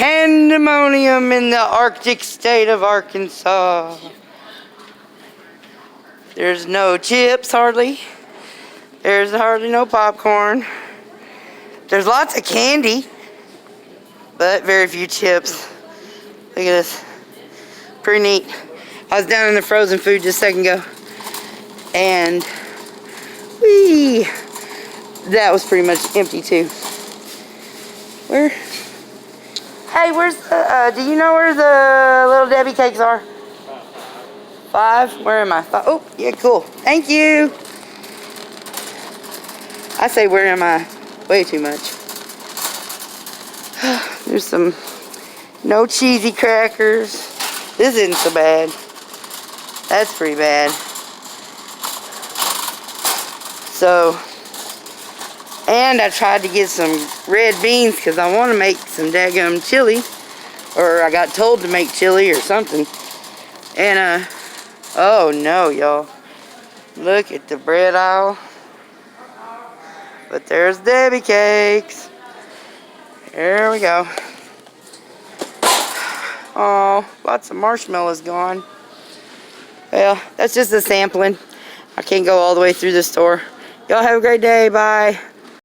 pandemonium in the Arctic state of Arkansas. There's no chips hardly. There's hardly no popcorn. There's lots of candy, but very few chips. Look at this. Pretty neat. I was down in the frozen food just a second ago, and that was pretty much empty too. Where? Hey, where's the, do you know where the Little Debbie cakes are? 5? Where am I? 5? Oh, yeah, cool. Thank you. I say where am I way too much. There's some no cheesy crackers. This isn't so bad. That's pretty bad. So, and I tried to get some red beans because I want to make some daggum chili. Or I got told to make chili or something. And, oh no, y'all. Look at the bread aisle. But there's Debbie cakes. There we go. Oh, lots of marshmallows gone. Well, that's just a sampling. I can't go all the way through the store. Y'all have a great day. Bye.